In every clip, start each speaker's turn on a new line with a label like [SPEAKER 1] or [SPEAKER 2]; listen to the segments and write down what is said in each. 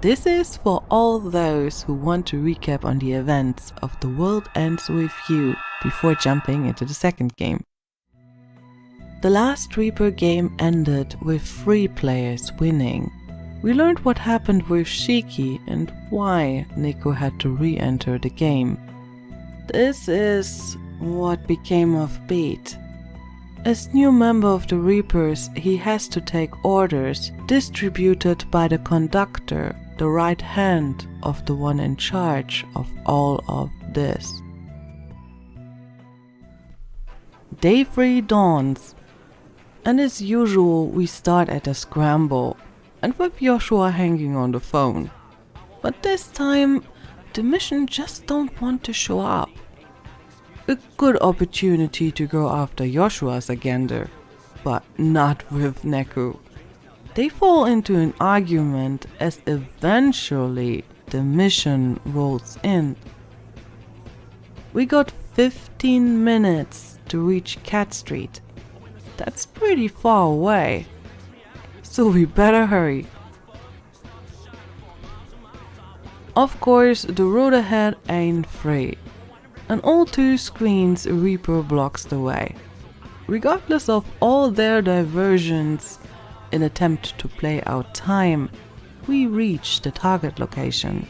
[SPEAKER 1] This is for all those who want to recap on the events of The World Ends With You before jumping into the second game. The last Reaper game ended with 3 players winning. We learned what happened with Shiki and why Nico had to re-enter the game. This is what became of Beat. As new member of the Reapers, he has to take orders distributed by the conductor, the right hand of the one in charge of all of this. Day 3 dawns, and as usual we start at a scramble, and with Joshua hanging on the phone. But this time, the mission just don't want to show up. A good opportunity to go after Joshua's agenda, but not with Neku. They fall into an argument as eventually the mission rolls in. We got 15 minutes to reach Cat Street. That's pretty far away, so we better hurry. Of course, the road ahead ain't free. And all 2 screens a Reaper blocks the way. Regardless of all their diversions in attempt to play out time, we reach the target location.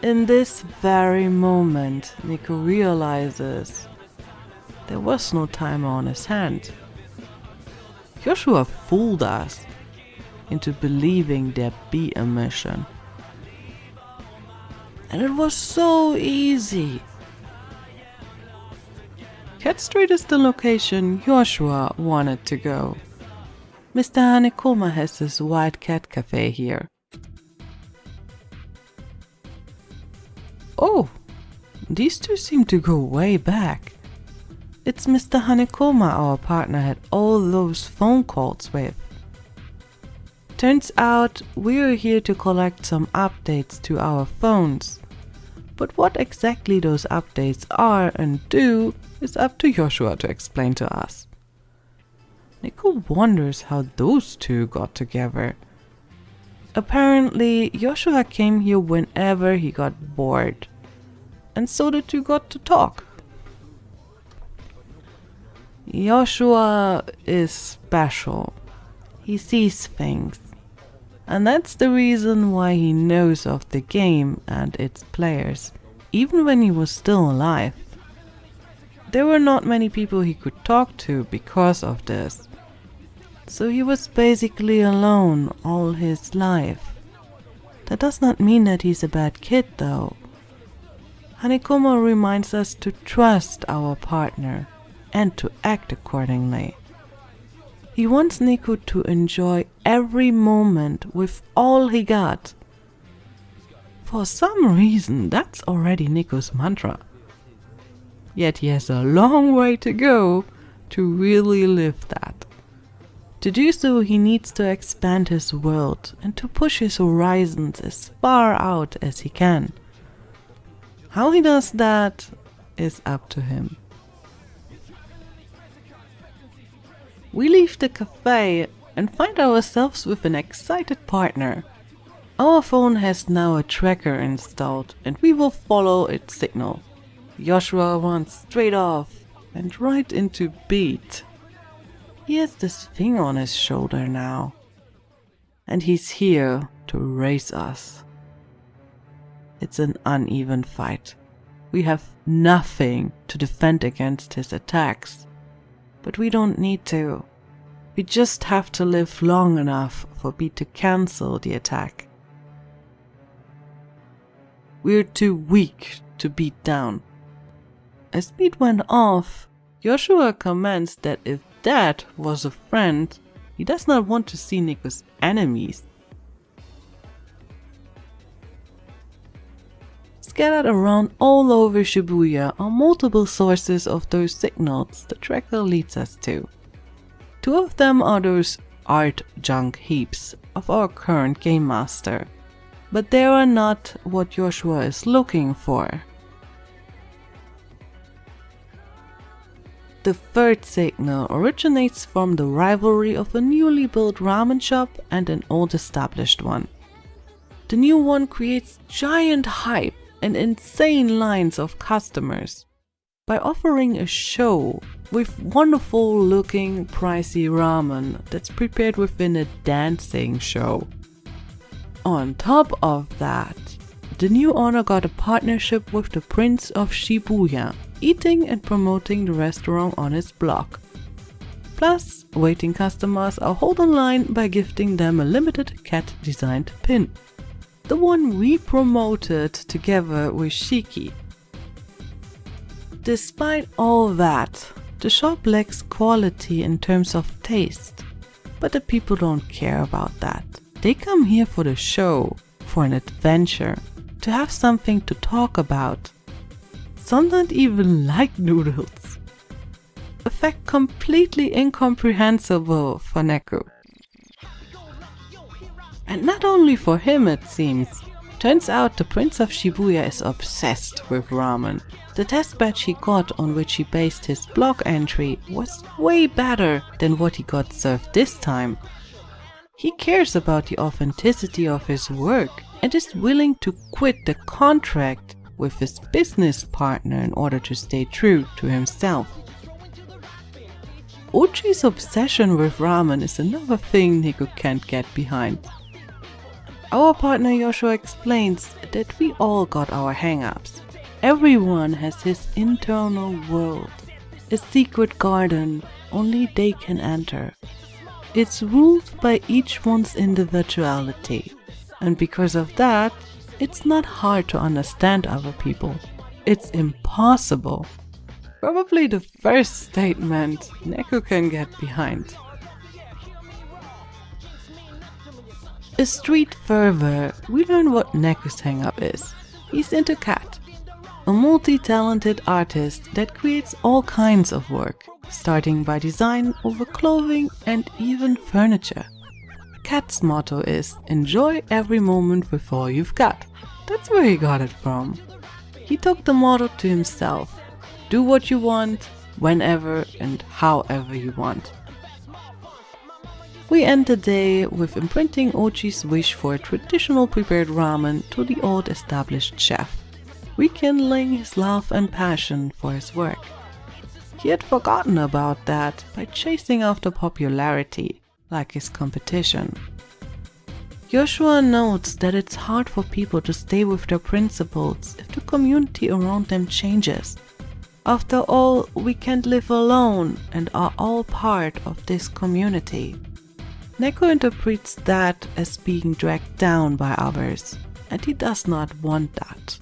[SPEAKER 1] In this very moment, Nico realizes there was no timer on his hand. Joshua fooled us into believing there'd be a mission. And it was so easy. Cat Street is the location Joshua wanted to go. Mr. Hanekoma has his WildCat cafe here. Oh, these 2 seem to go way back. It's Mr. Hanekoma our partner had all those phone calls with. Turns out we're here to collect some updates to our phones. But what exactly those updates are and do is up to Joshua to explain to us. Nico wonders how those 2 got together. Apparently, Joshua came here whenever he got bored, and so the 2 got to talk. Joshua is special. He sees things. And that's the reason why he knows of the game and its players, even when he was still alive. There were not many people he could talk to because of this. So he was basically alone all his life. That does not mean that he's a bad kid though. Hanekoma reminds us to trust our partner and to act accordingly. He wants Nico to enjoy every moment with all he got. For some reason, that's already Nico's mantra. Yet he has a long way to go to really live that. To do so, he needs to expand his world and to push his horizons as far out as he can. How he does that is up to him. We leave the cafe and find ourselves with an excited partner. Our phone has now a tracker installed and we will follow its signal. Joshua runs straight off and right into Beat. He has this thing on his shoulder now. And he's here to race us. It's an uneven fight. We have nothing to defend against his attacks. But we don't need to. We just have to live long enough for Beat to cancel the attack. We're too weak to beat down. As Beat went off, Joshua comments that if that was a friend, he does not want to see Nico's enemies. Scattered around all over Shibuya are multiple sources of those signals the tracker leads us to. 2 of them are those art junk heaps of our current game master, but they are not what Joshua is looking for. The third signal originates from the rivalry of a newly built ramen shop and an old established one. The new one creates giant hype and insane lines of customers by offering a show with wonderful looking pricey ramen that's prepared within a dancing show. On top of that, the new owner got a partnership with the Prince of Shibuya, eating and promoting the restaurant on his blog. Plus, waiting customers are held online by gifting them a limited cat-designed pin. The one we promoted together with Shiki. Despite all that, the shop lacks quality in terms of taste, but the people don't care about that. They come here for the show, for an adventure, to have something to talk about. Some don't even like noodles. A fact completely incomprehensible for Neko. And not only for him, it seems. Turns out the Prince of Shibuya is obsessed with ramen. The test batch he got on which he based his blog entry was way better than what he got served this time. He cares about the authenticity of his work and is willing to quit the contract with his business partner in order to stay true to himself. Ochi's obsession with ramen is another thing Neko can't get behind. Our partner Joshua explains that we all got our hang-ups. Everyone has his internal world, a secret garden only they can enter. It's ruled by each one's individuality, and because of that, it's not hard to understand other people. It's impossible. Probably the first statement Neko can get behind. A street further, we learn what Neko's hang-up is. He's into cat, a multi-talented artist that creates all kinds of work, starting by design over clothing and even furniture. Cat's motto is, enjoy every moment with all you've got. That's where he got it from. He took the motto to himself. Do what you want, whenever and however you want. We end the day with imprinting Ochi's wish for a traditional prepared ramen to the old established chef, rekindling his love and passion for his work. He had forgotten about that by chasing after popularity, like his competition. Joshua notes that it's hard for people to stay with their principles if the community around them changes. After all, we can't live alone and are all part of this community. Neko interprets that as being dragged down by others, and he does not want that.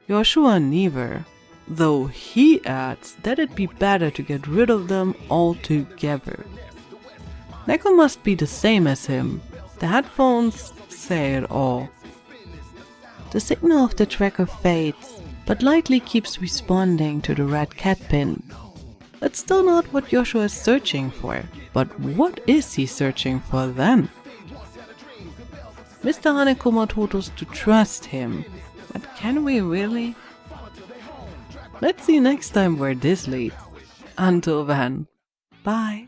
[SPEAKER 1] Joshua neither, though he adds that it'd be better to get rid of them altogether. Neko must be the same as him. The headphones say it all. The signal of the tracker fades, but lightly keeps responding to the red cat pin. It's still not what Joshua is searching for, but what is he searching for then? Mr. Hanekoma told us to trust him, but can we really? Let's see next time where this leads. Until then, bye.